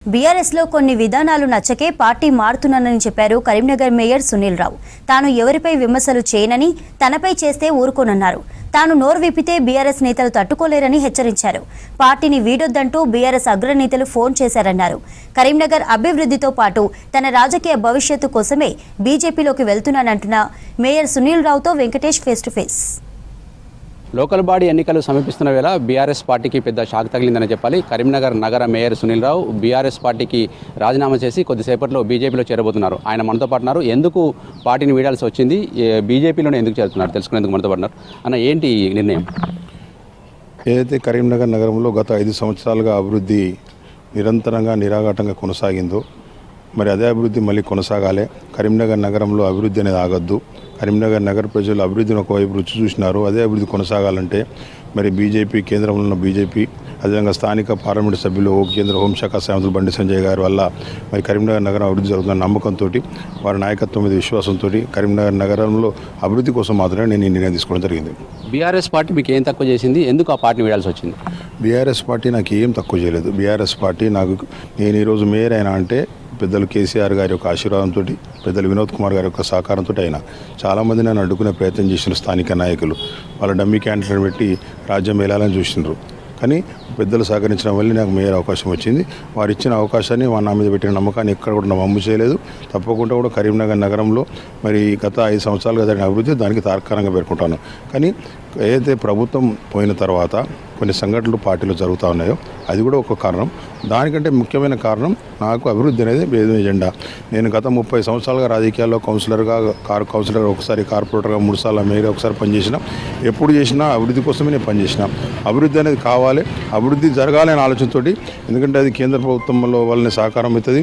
BRS లో కొన్ని విధానాలు నచ్చకే పార్టీ మారుతున్నానని చెప్పారు కరీంనగర్ మేయర్ సునీల్ రావు. తాను ఎవరిపై విమర్శలు చేయనని, తనపై చేస్తే ఊరుకోనన్నారు. తాను నోరు విప్పితే బీఆర్ఎస్ నేతలు తట్టుకోలేరని హెచ్చరించారు. పార్టీని వీడొద్దంటూ బీఆర్ఎస్ అగ్రనేతలు ఫోన్ చేశారన్నారు. కరీంనగర్ అభివృద్ధితో పాటు తన రాజకీయ భవిష్యత్తు కోసమే బీజేపీలోకి వెళ్తున్నానంటున్న మేయర్ సునీల్ రావుతో Venkatesh face to face. Local body ఎన్నికలు సమీపిస్తున్న వేళ బీఆర్ఎస్ పార్టీకి పెద్ద షాక్ తగిలిందని చెప్పాలి. కరీంనగర్ నగర మేయర్ సునీల్ రావు బీఆర్ఎస్ పార్టీకి రాజీనామా చేసి కొద్దిసేపట్లో బీజేపీలో చేరబోతున్నారు. ఆయన మనతో పాటున్నారు. ఎందుకు పార్టీని వీడాల్సి వచ్చింది, బీజేపీలోనే ఎందుకు చేరుతున్నారు తెలుసుకునేందుకు మనతో పాటున్నారు. అన్న, ఏంటి నిర్ణయం? ఏదైతే కరీంనగర్ నగరంలో గత 5 సంవత్సరాలుగా అభివృద్ధి నిరంతరంగా నిరాఘాటంగా కొనసాగిందో, మరి అదే అభివృద్ధి మళ్ళీ కొనసాగాలి. కరీంనగర్ నగరంలో అభివృద్ధి అనేది ఆగద్దు. కరీంనగర్ నగర ప్రజలు అభివృద్ధిని ఒకవైపు రుచి చూసినారు. అదే అభివృద్ధి కొనసాగాలంటే మరి బీజేపీ, కేంద్రంలో ఉన్న బీజేపీ, అదేవిధంగా స్థానిక పార్లమెంటు సభ్యులు కేంద్ర హోంశాఖ సామంతులు బండి సంజయ్ గారి వల్ల మరి కరీంనగర్ నగరం అభివృద్ధి జరుగుతున్న నమ్మకంతో, వారి నాయకత్వం మీద విశ్వాసంతో కరీంనగర్ నగరంలో అభివృద్ధి కోసం మాత్రమే నేను ఈ నిర్ణయం తీసుకోవడం జరిగింది. బీఆర్ఎస్ పార్టీ మీకు ఏం తక్కువ చేసింది? ఎందుకు ఆ పార్టీని వీడాల్సి వచ్చింది? బీఆర్ఎస్ పార్టీ నాకు ఏం తక్కువ చేయలేదు. బీఆర్ఎస్ పార్టీ నేను ఈరోజు మేయర్ అయినా అంటే పెద్దలు కేసీఆర్ గారి యొక్క ఆశీర్వాదంతో, పెద్దలు వినోద్ కుమార్ గారి యొక్క సహకారంతో అయినా చాలామంది నన్ను అడ్డుకునే ప్రయత్నం చేసిన స్థానిక నాయకులు వాళ్ళ డమ్మీ క్యాండిడేట్ పెట్టి రాజ్యం వెళ్ళాలని చూసినారు. కానీ పెద్దలు సహకరించడం వల్ల నాకు మేయర్ అవకాశం వచ్చింది. వారు ఇచ్చిన అవకాశాన్ని నా మీద పెట్టిన నమ్మకాన్ని ఎక్కడ కూడా నమ్ము చేయలేదు. తప్పకుండా కూడా కరీంనగర్ నగరంలో మరి గత 5 సంవత్సరాలుగా జరిగిన అభివృద్ధి దానికి తార్కాణంగా పేర్కొంటాను. కానీ ఏదైతే ప్రభుత్వం పోయిన తర్వాత కొన్ని సంఘటనలు పార్టీలో జరుగుతూ ఉన్నాయో అది కూడా ఒక కారణం. దానికంటే ముఖ్యమైన కారణం నాకు అభివృద్ధి అనేది ఎజెండా. నేను గత 30 సంవత్సరాలుగా రాజకీయాల్లో కౌన్సిలర్గా, ఒకసారి కార్పొరేటర్గా, 3 సార్లు మేయర్ ఒకసారి పనిచేసిన. ఎప్పుడు చేసినా అభివృద్ధి కోసమే నేను పనిచేసిన. అభివృద్ధి అనేది కావాలి, అభివృద్ధి జరగాలి అనే ఆలోచనతో, ఎందుకంటే అది కేంద్ర ప్రభుత్వంలో వాళ్ళని సహకారం అవుతుంది,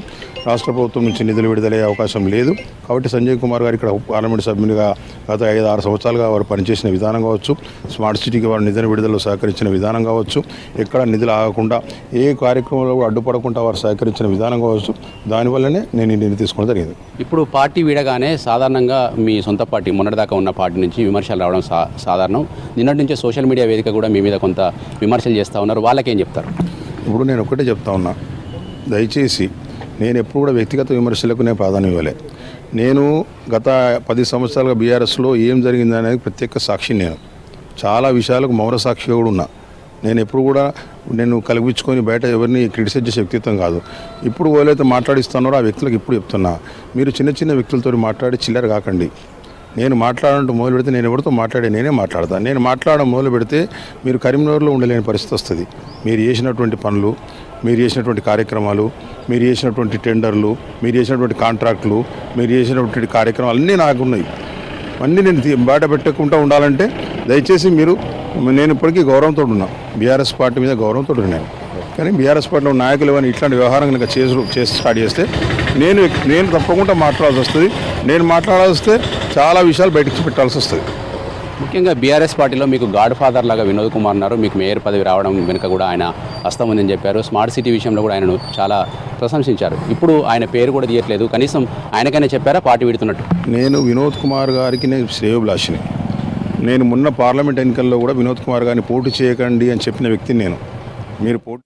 రాష్ట్ర ప్రభుత్వం నుంచి నిధులు విడుదలయ్యే అవకాశం లేదు. కాబట్టి సంజయ్ కుమార్ గారు ఇక్కడ పార్లమెంట్ సభ్యునిగా గత 5-6 సంవత్సరాలుగా వారు పనిచేసిన విధానం కావచ్చు, స్మార్ట్ సిటీకి వారు నిధుల విడుదలలో సహకరించిన విధానం కావచ్చు, ఎక్కడ నిధులు ఆగకుండా ఏ కార్యక్రమంలో కూడా అడ్డుపడకుండా వారు సహకరించిన విధానం కావచ్చు, దానివల్లనే నేను ఈ నిర్ణయం తీసుకోవడం జరిగింది. ఇప్పుడు పార్టీ వీడగానే సాధారణంగా మీ సొంత పార్టీ మొన్నటిదాకా ఉన్న పార్టీ నుంచి విమర్శలు రావడం సాధారణం. నిన్నటి నుంచే సోషల్ మీడియా వేదిక కూడా మీ మీద కొంత విమర్శలు చేస్తూ ఉన్నారు. వాళ్ళకేం చెప్తారు? ఇప్పుడు నేను ఒకటే చెప్తా ఉన్నా, దయచేసి నేను ఎప్పుడు కూడా వ్యక్తిగత విమర్శలకు నేను ప్రాధాన్యం ఇవ్వలే. నేను గత 10 సంవత్సరాలుగా బీఆర్ఎస్లో ఏం జరిగిందనేది ప్రత్యేక సాక్షి. నేను చాలా విషయాలకు మౌన సాక్షిగా కూడా ఉన్నా. నేను ఎప్పుడు కూడా కలిపించుకొని బయట ఎవరిని క్రిటిసైజ్ చేసే వ్యక్తిత్వం కాదు. ఇప్పుడు ఎవరైతే మాట్లాడిస్తున్నారో ఆ వ్యక్తులకు ఇప్పుడు చెప్తున్నా, మీరు చిన్న చిన్న వ్యక్తులతో మాట్లాడి చిల్లర కాకండి. నేను మాట్లాడంటూ మొదలు పెడితే నేను ఎవరితో నేనే మాట్లాడతాను. నేను మాట్లాడడం మొదలు పెడితే మీరు కరీంనగర్లో ఉండలేని పరిస్థితి వస్తుంది. మీరు చేసినటువంటి పనులు, మీరు చేసినటువంటి కార్యక్రమాలు, మీరు చేసినటువంటి టెండర్లు, మీరు చేసినటువంటి కాంట్రాక్టులు, మీరు చేసినటువంటి కార్యక్రమాలు అన్నీ నాకున్నాయి. అన్నీ నేను బయట పెట్టకుండా ఉండాలంటే దయచేసి నేను ఇప్పటికీ గౌరవంతో ఉన్నా, బీఆర్ఎస్ పార్టీ మీద గౌరవంతో ఉన్నాను. కానీ బీఆర్ఎస్ పార్టీలో నాయకులు ఏమైనా ఇట్లాంటి వ్యవహారం కనుక చేసి స్టార్ట్ చేస్తే నేను తప్పకుండా మాట్లాడాల్సి వస్తుంది. నేను మాట్లాడాల్సి వస్తే చాలా విషయాలు బయటకు పెట్టాల్సి వస్తుంది. ముఖ్యంగా బీఆర్ఎస్ పార్టీలో మీకు గాడ్ ఫాదర్ లాగా వినోద్ కుమార్ ఉన్నారు. మీకు మేయర్ పదవి రావడం వెనుక కూడా ఆయన హస్తం ఉందని చెప్పారు. స్మార్ట్ సిటీ విషయంలో కూడా ఆయనను చాలా ప్రశంసించారు. ఇప్పుడు ఆయన పేరు కూడా తీయట్లేదు. కనీసం ఆయనకైనా చెప్పారా పార్టీ విడుతున్నట్టు? నేను వినోద్ కుమార్ గారికి నేను శ్రేయోభిలాషిని. నేను మొన్న పార్లమెంట్ ఎన్నికల్లో కూడా వినోద్ కుమార్ గారిని పోటీ చేయకండి అని చెప్పిన వ్యక్తిని నేను. మీరు పోటీ